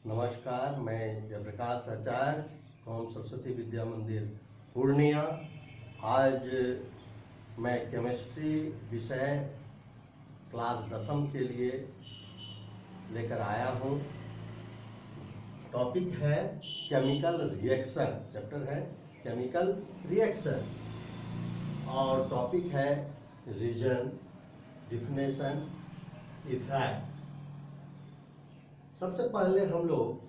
नमस्कार, मैं जयप्रकाश आचार्य, ओम सरस्वती विद्या मंदिर पूर्णिया। आज मैं केमिस्ट्री विषय क्लास 10वीं के लिए लेकर आया हूँ। टॉपिक है केमिकल रिएक्शन, चैप्टर है केमिकल रिएक्शन और टॉपिक है रीजन, डिफिनेशन, इफेक्ट। सबसे पहले हम लोग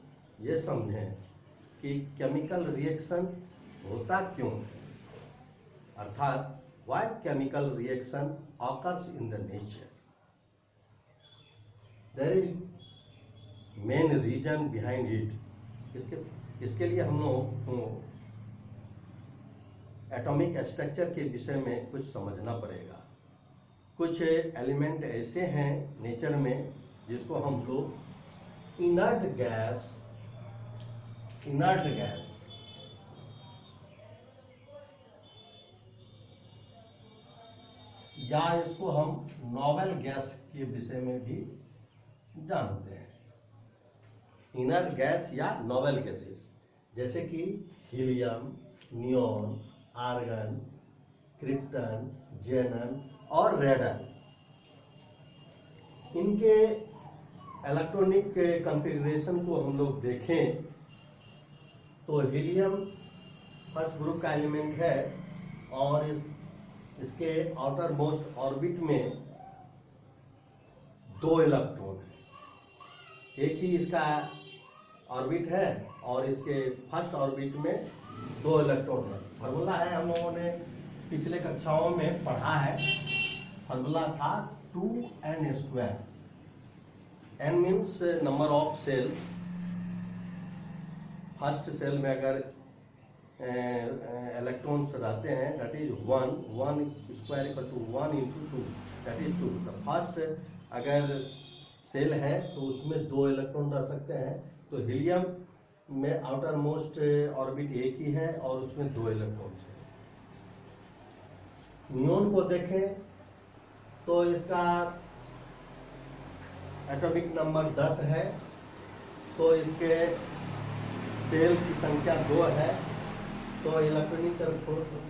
ये समझें कि केमिकल रिएक्शन होता क्यों है, अर्थात why chemical reaction occurs in the nature. There is main reason behind it. इसके लिए हम लोग एटॉमिक स्ट्रक्चर के विषय में कुछ समझना पड़ेगा। कुछ एलिमेंट ऐसे हैं नेचर में जिसको हम लोग इनर्ट गैस या इसको हम नोवेल गैस के विषय में भी जानते हैं। इनर्ट गैस या नोवेल गैसेस जैसे कि हीलियम, नियोन, आर्गन, क्रिप्टन, जेनन और रेडन। इनके इलेक्ट्रॉनिक कॉन्फ़िगरेशन को हम लोग देखें तो हीलियम फर्स्ट ग्रुप का एलिमेंट है और इसके आउटर मोस्ट ऑर्बिट में 2 इलेक्ट्रॉन है। एक ही इसका ऑर्बिट है और इसके फर्स्ट ऑर्बिट में 2 इलेक्ट्रॉन है। फार्मूला है, हम लोगों ने पिछले कक्षाओं में पढ़ा है। फार्मूला था 2n²। n means number of cell. First cell में अगर इलेक्ट्रॉन्स रहते हैं that is 1 square equal to 1 × 2 that is 2। तो फर्स्ट अगर सेल है तो उसमें 2 इलेक्ट्रॉन रह सकते हैं। तो हीलियम में आउटर मोस्ट ऑर्बिट एक ही है और उसमें 2 इलेक्ट्रॉन्स हैं। नियोन को देखें तो इसका एटॉमिक नंबर 10 है, तो इसके सेल की संख्या 2 है, तो इलेक्ट्रॉनिक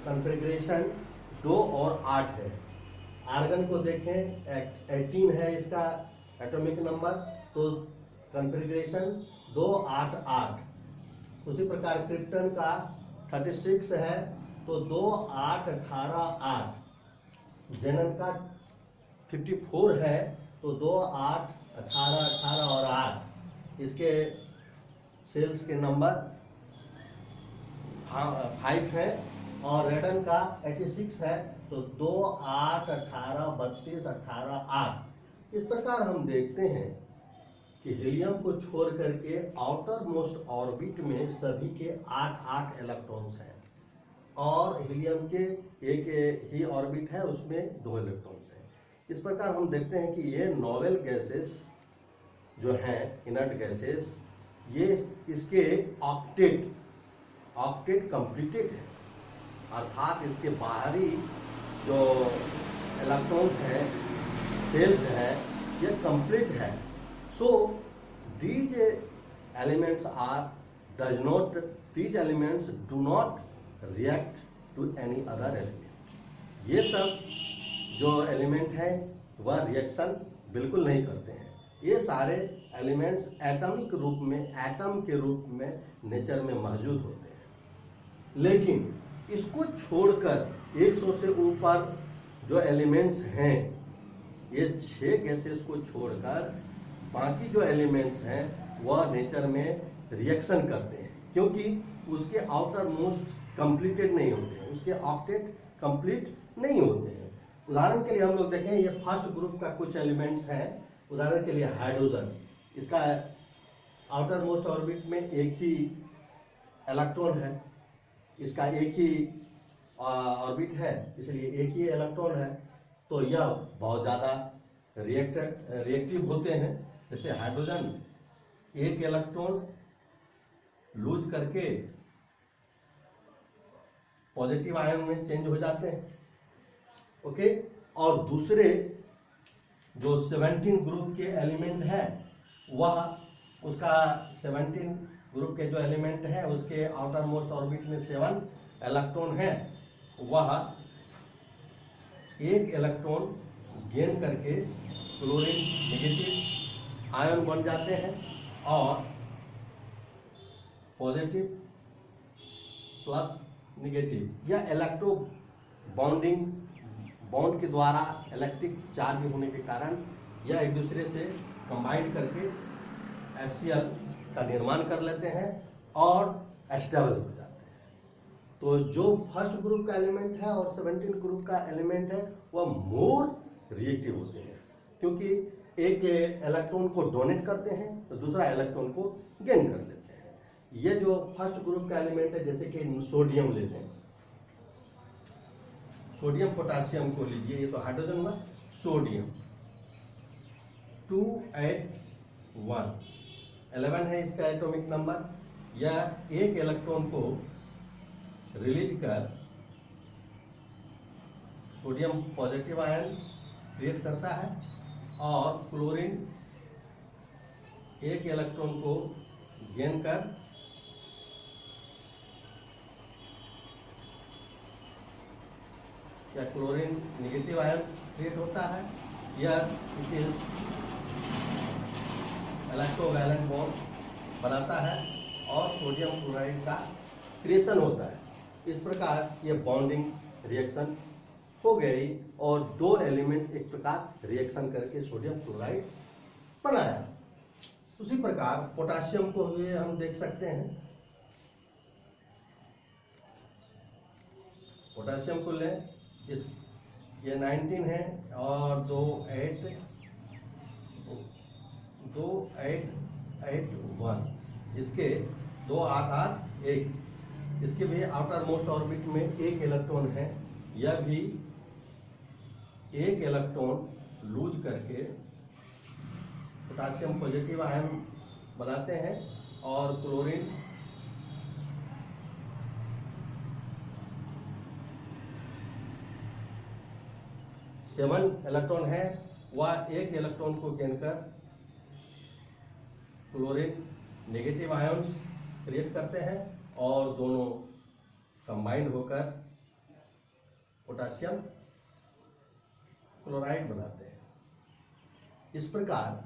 कॉन्फ़िगरेशन 2 और 8 है। आर्गन को देखें 18 है इसका एटॉमिक नंबर, तो कॉन्फ़िगरेशन 2, 8, 8। उसी प्रकार क्रिप्टन का 36 है, तो 2, 8, 18, 8। जेनन का 54 है, तो 2, 8, 18, 18 और 8। इसके सेल्स के नंबर 5 है और रेडन का 86 है, तो 2, 8, 18, 32, 18, 8। इस प्रकार हम देखते हैं कि हीलियम को छोड़ करके आउटर मोस्ट ऑर्बिट में सभी के 8 इलेक्ट्रॉन्स हैं और हीलियम के एक ही ऑर्बिट है, उसमें 2 इलेक्ट्रॉन्स हैं। इस प्रकार हम देखते हैं कि ये नोवेल गैसेस जो हैं, इनर्ट गैसेस, ये इसके ऑक्टेट कंप्लीटेड है, अर्थात इसके बाहरी जो इलेक्ट्रॉन्स हैं, सेल्स हैं, ये कंप्लीट है। सो these elements do not react to any other element। ये सब जो एलिमेंट हैं वह रिएक्शन बिल्कुल नहीं करते हैं। ये सारे एलिमेंट्स एटॉमिक रूप में, एटम के रूप में नेचर में मौजूद होते हैं। लेकिन इसको छोड़कर 100 से ऊपर जो एलिमेंट्स हैं, ये 6 गैसेस को छोड़कर बाकी जो एलिमेंट्स हैं वह नेचर में रिएक्शन करते हैं, क्योंकि उसके आउटर मोस्ट कंप्लीटेड नहीं होते हैं, उसके ऑक्टेट कंप्लीट नहीं होते हैं। उदाहरण के लिए हम लोग देखें, ये फर्स्ट ग्रुप का कुछ एलिमेंट्स हैं। उदाहरण के लिए हाइड्रोजन, इसका आउटर मोस्ट ऑर्बिट में एक ही इलेक्ट्रॉन है, इसका एक ही ऑर्बिट है, इसलिए एक ही इलेक्ट्रॉन है, तो यह बहुत ज़्यादा रिएक्टिव होते हैं। जैसे हाइड्रोजन एक इलेक्ट्रॉन लूज करके पॉजिटिव आयन में चेंज हो जाते हैं, ओके। और दूसरे जो 17 ग्रुप के एलिमेंट है वह उसका 17 ग्रुप के जो एलिमेंट है उसके आउटर मोस्ट ऑर्बिट में 7 इलेक्ट्रॉन है, वह एक इलेक्ट्रॉन गेन करके क्लोरीन नेगेटिव आयन बन जाते हैं और पॉजिटिव प्लस नेगेटिव या इलेक्ट्रो बॉन्ड के द्वारा इलेक्ट्रिक चार्ज होने के कारण यह एक दूसरे से कंबाइन करके HCl का निर्माण कर लेते हैं और स्टेबल हो जाते हैं। तो जो फर्स्ट ग्रुप का एलिमेंट है और 17 ग्रुप का एलिमेंट है वह मोर रिएक्टिव होते हैं, क्योंकि एक इलेक्ट्रॉन को डोनेट करते हैं तो दूसरा इलेक्ट्रॉन को गेन कर लेते हैं। ये जो फर्स्ट ग्रुप का एलिमेंट है, जैसे कि सोडियम लेते हैं, सोडियम पोटासियम को लीजिए, ये तो हाइड्रोजन में सोडियम 281 11 है इसका एटॉमिक नंबर। यह एक इलेक्ट्रॉन को रिलीज कर सोडियम पॉजिटिव आयन क्रिएट करता है और क्लोरीन एक इलेक्ट्रॉन को गेन कर या क्लोरीन नेगेटिव आयन क्रिएट होता है या इट इज इलेक्ट्रोवैलेंट बॉन्ड बनाता है और सोडियम क्लोराइड का क्रिएशन होता है। इस प्रकार ये बॉन्डिंग रिएक्शन हो गई और दो एलिमेंट एक प्रकार रिएक्शन करके सोडियम क्लोराइड बनाया। उसी प्रकार पोटासियम को भी हम देख सकते हैं। पोटासियम को लें, इस ये 19 है और 2881, इसके 2 8 8 1, इसके भी आउटर मोस्ट ऑर्बिट में एक इलेक्ट्रॉन है। यह भी एक इलेक्ट्रॉन लूज करके पोटासियम पॉजिटिव आयन बनाते हैं और क्लोरीन सेवन इलेक्ट्रॉन है, वह एक इलेक्ट्रॉन को गेन कर क्लोरीन नेगेटिव आयन्स क्रिएट करते हैं और दोनों कंबाइंड होकर पोटासियम क्लोराइड बनाते हैं। इस प्रकार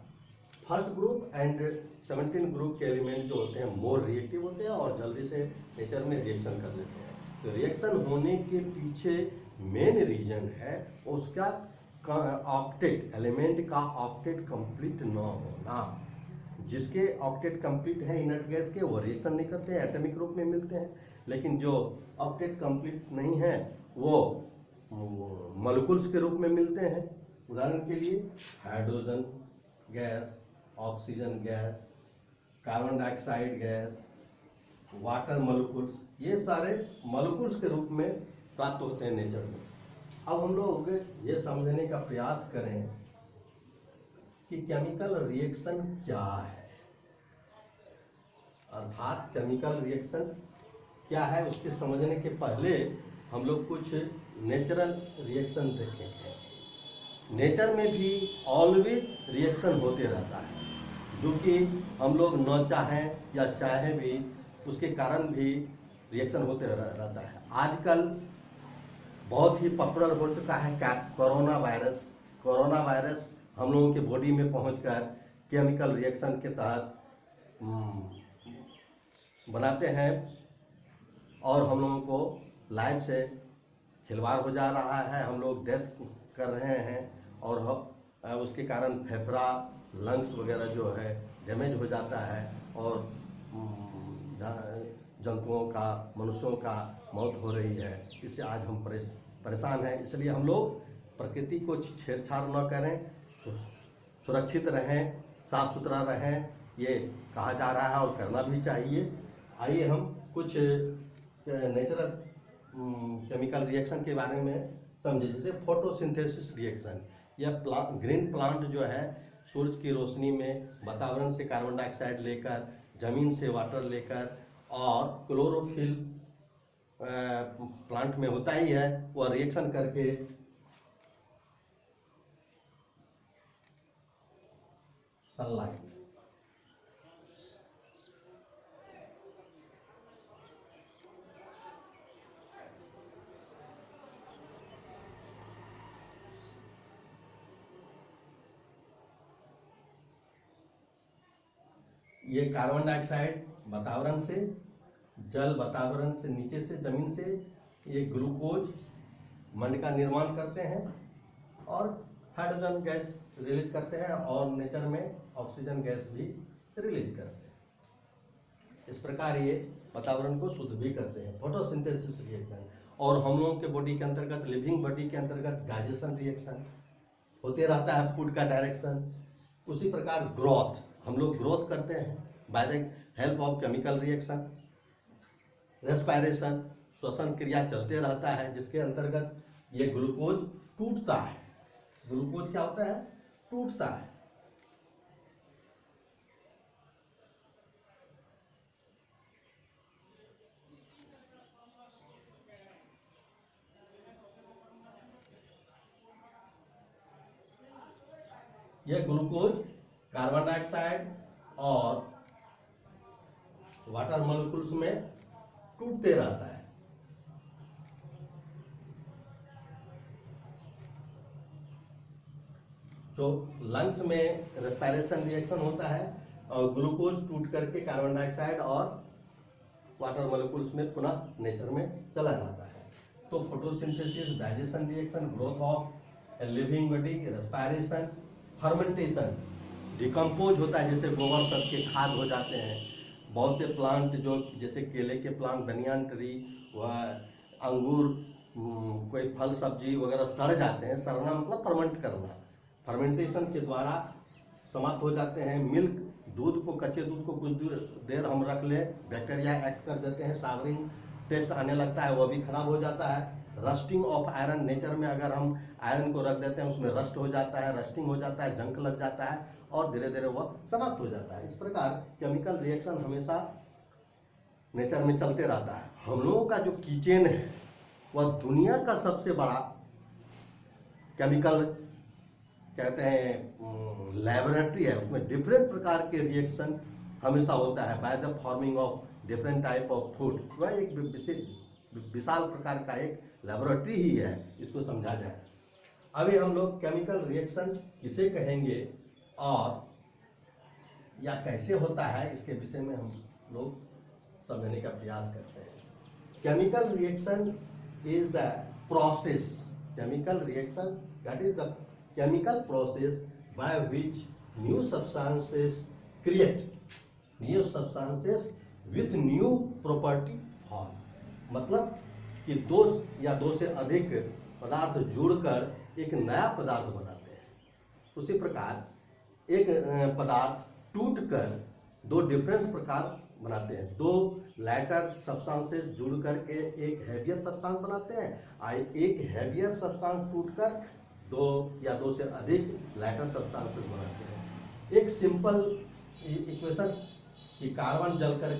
फर्स्ट ग्रुप एंड 17 ग्रुप के एलिमेंट जो होते हैं मोर रिएक्टिव होते हैं और जल्दी से नेचर में रिएक्शन कर लेते हैं। तो रिएक्शन होने के पीछे मेन रीजन है उसका ऑक्टेट, एलिमेंट का ऑक्टेट कंप्लीट न होना। जिसके ऑक्टेट कंप्लीट है इनर्ट गैस के, वो रिएक्शन नहीं करते हैं, एटॉमिक रूप में मिलते हैं। लेकिन जो ऑक्टेट कंप्लीट नहीं है वो मॉलिक्यूल्स के रूप में मिलते हैं। उदाहरण के लिए hydrogen gas, oxygen gas, carbon dioxide gas, water molecules, ये सारे मॉलिक्यूल्स के रूप में प्राप्त होते हैं नेचर में। अब हम लोग ये समझने का प्रयास करें कि केमिकल रिएक्शन क्या है, अर्थात केमिकल रिएक्शन क्या है। उसके समझने के पहले हम लोग कुछ नेचुरल रिएक्शन देखेंगे। नेचर में भी ऑलवेज रिएक्शन होते रहता है, जो कि हम लोग न चाहें या चाहें भी उसके कारण भी रिएक्शन होते रहता है। आजकल बहुत ही पॉपुलर हो चुका है कोरोना वायरस। कोरोना वायरस हम लोगों के बॉडी में पहुंचकर केमिकल रिएक्शन के तहत बनाते हैं और हम लोगों को लाइफ से खिलवाड़ हो जा रहा है। हम लोग डेथ कर रहे हैं और उसके कारण फेफड़ा, लंग्स वगैरह जो है डैमेज हो जाता है और जंतुओं का, मनुष्यों का मौत हो रही है। इससे आज हम परेशान हैं। इसलिए हम लोग प्रकृति को छेड़छाड़ न करें, सुरक्षित रहें, साफ सुथरा रहें, ये कहा जा रहा है और करना भी चाहिए। आइए हम कुछ नेचुरल केमिकल रिएक्शन के बारे में समझे। जैसे फोटोसिंथेसिस रिएक्शन, यह ग्रीन प्लांट जो है सूरज की रोशनी में वातावरण से कार्बन डाइऑक्साइड लेकर, जमीन से वाटर लेकर और क्लोरोफिल प्लांट में होता ही है, वह रिएक्शन करके सनलाइट ये कार्बन डाइऑक्साइड वातावरण से, जल वातावरण से नीचे से जमीन से ये ग्लूकोज मंड का निर्माण करते हैं और हाइड्रोजन गैस रिलीज करते हैं और नेचर में ऑक्सीजन गैस भी रिलीज करते हैं। इस प्रकार ये वातावरण को शुद्ध भी करते हैं, फोटोसिंथेसिस रिएक्शन। और हम लोगों के बॉडी के अंतर्गत, लिविंग बॉडी के अंतर्गत डाइजेशन रिएक्शन होते रहता है, फूड का डायरेक्शन। उसी प्रकार ग्रोथ, हम लोग ग्रोथ करते हैं by the help of chemical reaction. Respiration, श्वसन क्रिया चलते रहता है, जिसके अंतर्गत ये ग्लूकोज टूटता है। ग्लूकोज क्या होता है? टूटता है। यह ग्लूकोज कार्बन डाइऑक्साइड और वाटर मॉलिक्यूल्स में टूटते रहता है। तो लंग्स में रेस्पायरेशन रिएक्शन होता है और ग्लूकोज टूट करके कार्बन डाइऑक्साइड और वाटर मॉलिक्यूल्स में पुनः नेचर में चला जाता है। तो photosynthesis, digestion reaction, growth of living body, respiration, fermentation, decompose होता है, जैसे गोबर सब के खाद हो जाते हैं। बहुत से प्लांट जो जैसे केले के प्लांट, बनियान ट्री व अंगूर, कोई फल सब्जी वगैरह सड़ जाते हैं। सड़ना मतलब फर्मेंट करना, फर्मेंटेशन के द्वारा समाप्त हो जाते हैं। मिल्क, दूध को, कच्चे दूध को कुछ देर हम रख लें, बैक्टीरिया एक्ट कर देते हैं, सावरिंग टेस्ट आने लगता है, वह भी खराब हो जाता है। रस्टिंग ऑफ आयरन, नेचर में अगर हम आयरन को रख देते हैं उसमें रस्ट हो जाता है, रस्टिंग हो जाता है, जंक लग जाता है और धीरे धीरे वह समाप्त हो जाता है। इस प्रकार केमिकल रिएक्शन हमेशा नेचर में चलते रहता है। हम लोगों का जो किचन है वह दुनिया का सबसे बड़ा केमिकल कहते हैं लैबोरेटरी है। उसमें डिफरेंट प्रकार के रिएक्शन हमेशा होता है by the forming of different type of food. वह एक विशाल प्रकार का एक लैबोरेटरी ही है, इसको समझा जाए। अभी हम लोग केमिकल रिएक्शन किसे कहेंगे और या कैसे होता है, इसके विषय में हम लोग समझने का प्रयास करते हैं। Chemical reaction is the process, chemical reaction that is the chemical process by which new substances with new property form। मतलब कि दो या दो से अधिक पदार्थ जुड़कर एक नया पदार्थ बनाते हैं। उसी प्रकार एक पदार्थ टूटकर दो डिफरेंस प्रकार बनाते हैं। दो लाइटर सब्सटेंसेस जुड़ करके एक हैवियर सब्सटेंस बनाते हैं। एक हैवियर सब्सटेंस टूटकर दो या दो से अधिक लाइटर सब्सटेंसेस बनाते हैं। एक सिंपल इक्वेशन कि कार्बन जलकर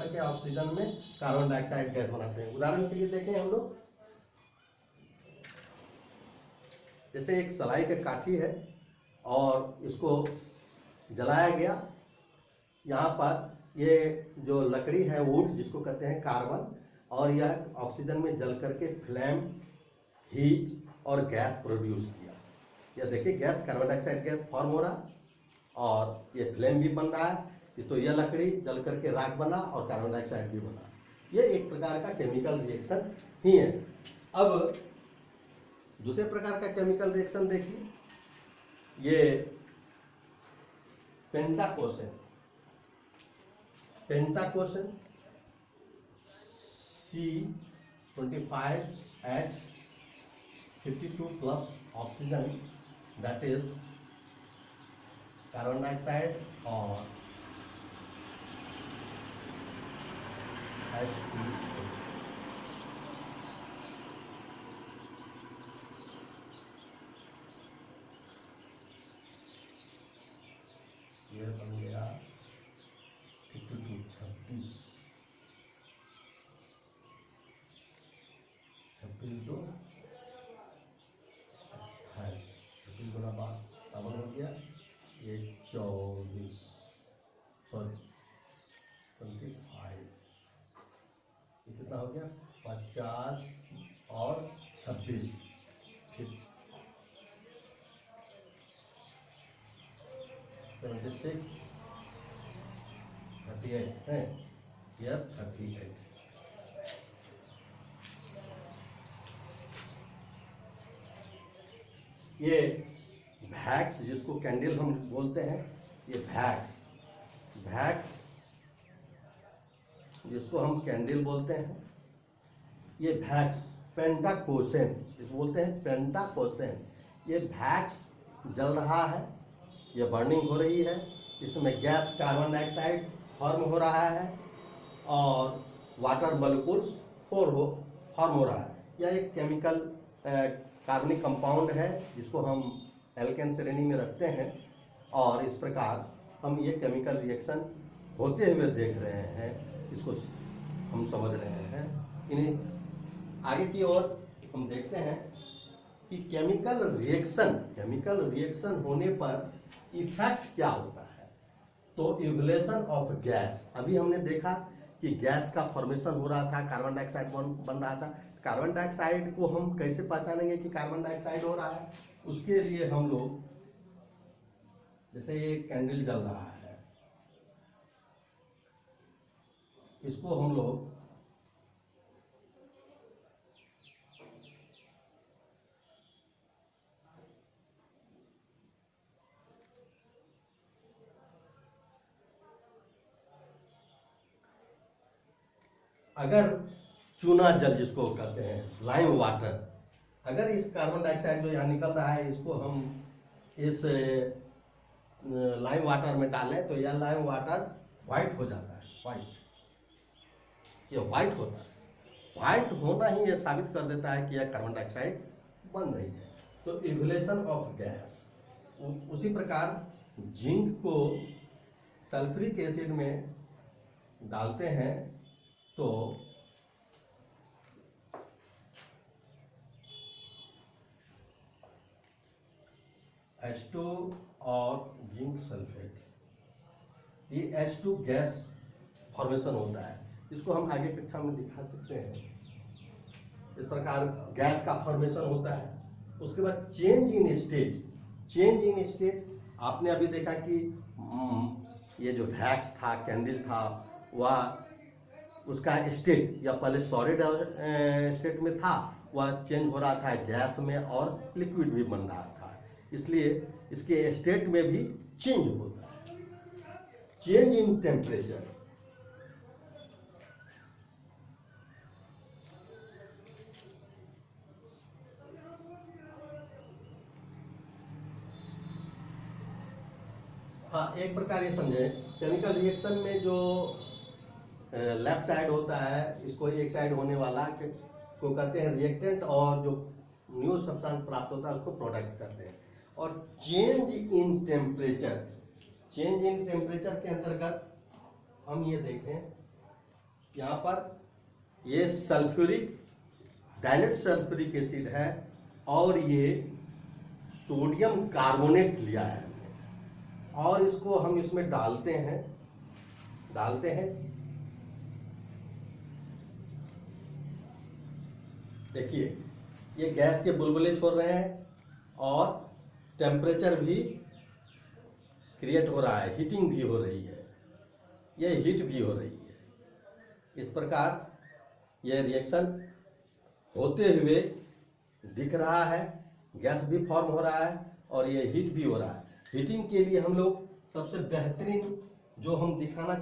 के ऑक्सीजन में कार्बन डाइऑक्साइड गैस बनाते हैं। उदाहरण के लिए देखें हम लोग, जैसे एक सलाई की काठी है और इसको जलाया गया। यहाँ पर ये जो लकड़ी है, वुड जिसको कहते हैं, कार्बन, और यह ऑक्सीजन में जल करके फ्लेम, हीट और गैस प्रोड्यूस किया। यह देखिए gas, carbon dioxide gas form हो रहा और ये फ्लेम भी बन रहा है। तो यह लकड़ी जल करके राख बना और कार्बन डाइऑक्साइड भी बना। ये एक प्रकार का केमिकल रिएक्शन ही है। अब दूसरे प्रकार का केमिकल रिएक्शन देखिए, ये पेंटाकोशन C25H52 plus oxygen, that is carbon dioxide or H2O। ये बन गया 52, 26 तो 26 गुना बात डबल हो गया, ये 24, सॉरी 25, ये कितना हो गया, 50 और 26, 76 38 है, ईयर 38। ये वैक्स जिसको कैंडल हम बोलते हैं, ये वैक्स जिसको हम कैंडल बोलते हैं, ये वैक्स पेंटाकोसेन जिसको बोलते हैं पेंटाकोसेन, ये वैक्स जल रहा है, ये बर्निंग हो रही है, इसमें गैस कार्बन डाइऑक्साइड फॉर्म हो रहा है और वाटर मॉलिक्यूल्स फॉर्म हो रहा है। यह एक केमिकल कार्बनिक कंपाउंड है जिसको हम एल्केन श्रेणी में रखते हैं, और इस प्रकार हम ये केमिकल रिएक्शन होते हुए देख रहे हैं, इसको हम समझ रहे हैं। इन्हें आगे की ओर हम देखते हैं कि केमिकल रिएक्शन होने पर इफेक्ट क्या होता है। तो इवोल्यूशन ऑफ गैस, अभी हमने देखा कि गैस का फॉर्मेशन हो रहा था, कार्बन डाइऑक्साइड बन रहा था। कार्बन डाइऑक्साइड को हम कैसे पहचानेंगे कि कार्बन डाइऑक्साइड हो रहा है? उसके लिए हम लोग, जैसे ये कैंडल जल रहा है, इसको हम लोग अगर चूना जल जिसको कहते हैं लाइम वाटर, अगर इस कार्बन डाइऑक्साइड जो यहाँ निकल रहा है इसको हम इस लाइम वाटर में डालें तो यह लाइम वाटर व्हाइट हो जाता है, ये व्हाइट होता है। व्हाइट होना ही ये साबित कर देता है कि यह कार्बन डाइऑक्साइड बन रही है। तो इवोल्यूशन ऑफ गैस। उसी प्रकार जिंक को सल्फ्यूरिक एसिड में डालते हैं तो H2 और जिंक सल्फेट, ये H2 गैस फॉर्मेशन होता है। इसको हम आगे कक्षा में दिखा सकते हैं। इस प्रकार गैस का फॉर्मेशन होता है। उसके बाद चेंज इन स्टेट आपने अभी देखा कि ये जो वैक्स था, कैंडल था, वह उसका स्टेट या पहले सॉलिड स्टेट में था, वह चेंज हो रहा था गैस में और लिक्विड भी बन रहा था। इसलिए इसके स्टेट में भी चेंज होता है। चेंज इन टेम्परेचर, हाँ, एक प्रकार ये समझे, केमिकल रिएक्शन में जो लेफ्ट साइड होता है, इसको एक साइड होने वाला को कहते हैं रिएक्टेंट, और जो न्यू सब्सटेंस प्राप्त होता है उसको प्रोडक्ट कहते हैं। और चेंज इन टेम्परेचर के अंतर्गत हम ये देखें, यहाँ पर ये डायलेट सल्फ्यूरिक एसिड है और ये सोडियम कार्बोनेट लिया है और इसको हम इसमें डालते हैं। देखिए ये गैस के बुलबुले छोड़ रहे हैं और टेम्परेचर भी क्रिएट हो रहा है, हीटिंग भी हो रही है, ये हीट भी हो रही है। इस प्रकार यह रिएक्शन होते हुए दिख रहा है, गैस भी फॉर्म हो रहा है और ये हीट भी हो रहा है। हीटिंग के लिए हम लोग सबसे बेहतरीन जो हम दिखाना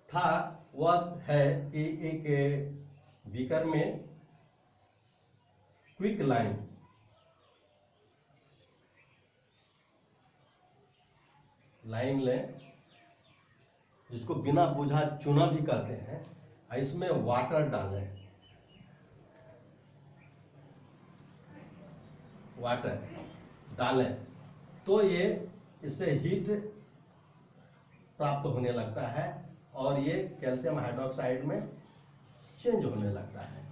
था वह है कि एक बीकर में क्विक लाइम लें, जिसको बिना बुझा चूना भी कहते हैं, इसमें वाटर डालें तो ये इससे हीट प्राप्त होने लगता है और ये कैल्शियम हाइड्रोक्साइड में चेंज होने लगता है।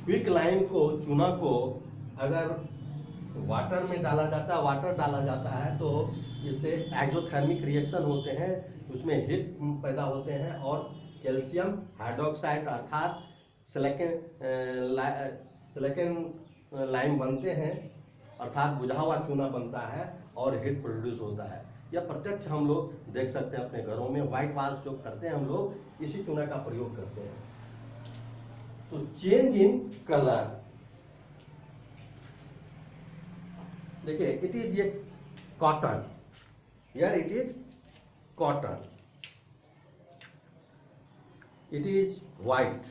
क्विक लाइम को, चूना को अगर वाटर में डाला जाता है, वाटर डाला जाता है तो इससे एक्सोथर्मिक रिएक्शन होते हैं, उसमें हीट पैदा होते हैं और कैल्शियम हाइड्रोक्साइड अर्थात सिलिकॉन लाइम बनते हैं, अर्थात बुझा हुआ चूना बनता है और हीट प्रोड्यूस होता है। यह प्रत्यक्ष हम लोग देख सकते हैं अपने घरों में। व्हाइट वॉश जो करते हैं हम लोग इसी चूना का प्रयोग करते हैं। तो चेंज इन कलर, देखिए it is a cotton, here it is cotton, it is white,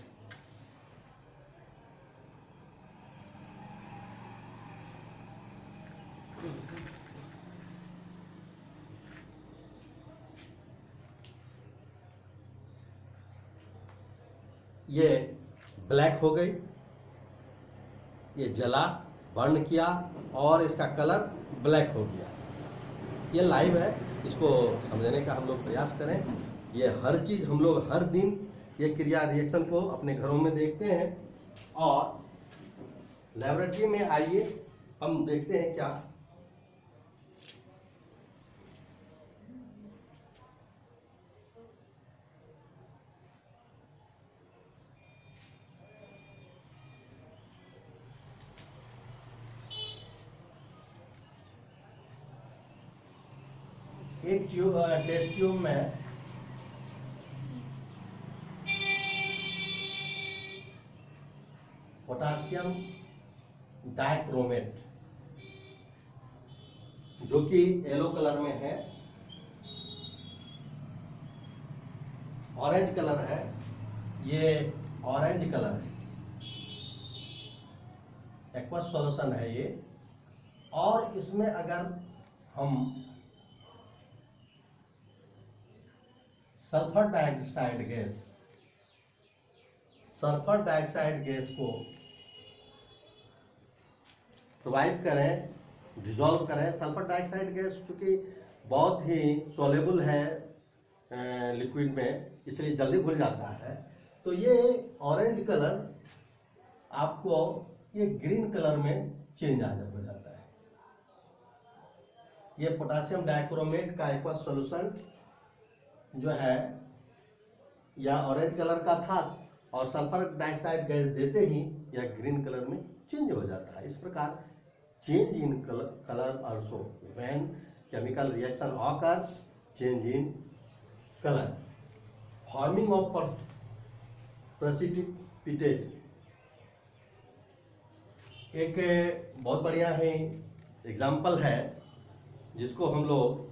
ये ब्लैक हो गई, ये जला बर्न किया और इसका कलर ब्लैक हो गया। ये लाइव है, इसको समझने का हम लोग प्रयास करें। ये हर चीज़ हम लोग हर दिन ये क्रिया रिएक्शन को अपने घरों में देखते हैं और लेबोरेटरी में आइए हम देखते हैं क्या। एक टेस्ट ट्यूब में पोटासियम डाइक्रोमेट जो कि येलो कलर में है, ऑरेंज कलर है, ये ऑरेंज कलर है, एक्वस सॉल्यूशन है ये। और इसमें अगर हम सल्फर डाइऑक्साइड गैस को प्रोवाइड करें, डिसॉल्व करें। सल्फर डाइऑक्साइड गैस चूंकि बहुत ही सोलेबल है लिक्विड में, इसलिए जल्दी घुल जाता है। तो ये ऑरेंज कलर आपको ये ग्रीन कलर में चेंज हो जाता है। ये पोटासियम डाइक्रोमेट का एक्वस सॉल्यूशन जो है या ऑरेंज कलर का था और सल्फर डाइऑक्साइड गैस देते ही यह ग्रीन कलर में चेंज हो जाता है। इस प्रकार change in colour also when chemical reaction occurs, change in colour, forming of precipitate. एक बहुत बढ़िया है एग्जाम्पल है जिसको हम लोग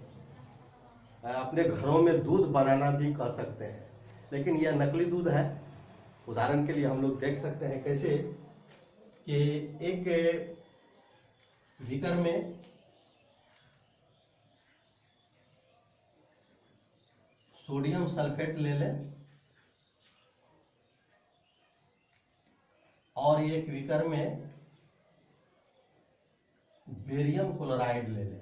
अपने घरों में दूध बनाना भी कह सकते हैं, लेकिन यह नकली दूध है। उदाहरण के लिए हम लोग देख सकते हैं कैसे कि एक बीकर में सोडियम सल्फेट ले लें और एक बीकर में बेरियम क्लोराइड ले लें।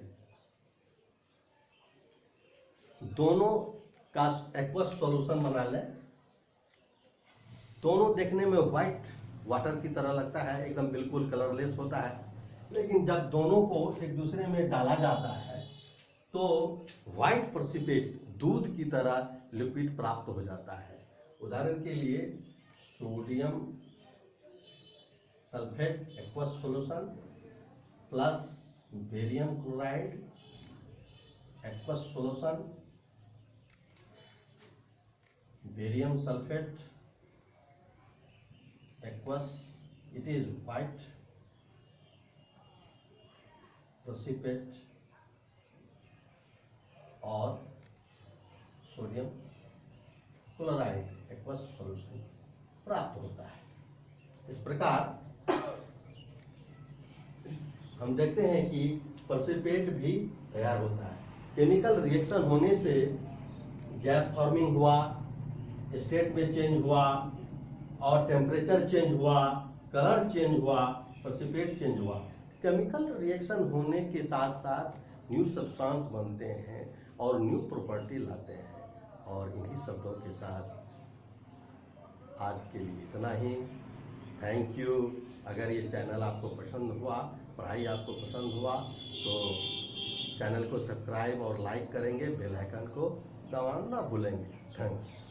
दोनों का एक्वस सॉल्यूशन बना लें। दोनों देखने में व्हाइट वाटर की तरह लगता है, एकदम बिल्कुल कलरलेस होता है, लेकिन जब दोनों को एक दूसरे में डाला जाता है तो व्हाइट प्रेसिपिटेट दूध की तरह लिक्विड प्राप्त हो जाता है। उदाहरण के लिए sodium sulphate aqueous solution plus barium chloride aqueous solution, barium sulphate aqueous, it is white precipitate और सोडियम क्लोराइड एक्वस सॉल्यूशन प्राप्त होता है। इस प्रकार हम देखते हैं कि प्रेसिपिटेट भी तैयार होता है। केमिकल रिएक्शन होने से गैस फॉर्मिंग हुआ, स्टेट में चेंज हुआ और टेम्परेचर चेंज हुआ, कलर चेंज हुआ, प्रेसिपिटेट चेंज हुआ। केमिकल रिएक्शन होने के साथ साथ न्यू सब्सटेंस बनते हैं और न्यू प्रॉपर्टी लाते हैं। और इन्हीं शब्दों के साथ आज के लिए इतना ही। Thank you. अगर ये चैनल आपको पसंद हुआ, पढ़ाई आपको पसंद हुआ, तो चैनल को सब्सक्राइब और लाइक करेंगे, बेल आइकन को दबाना ना भूलेंगे। थैंक्स।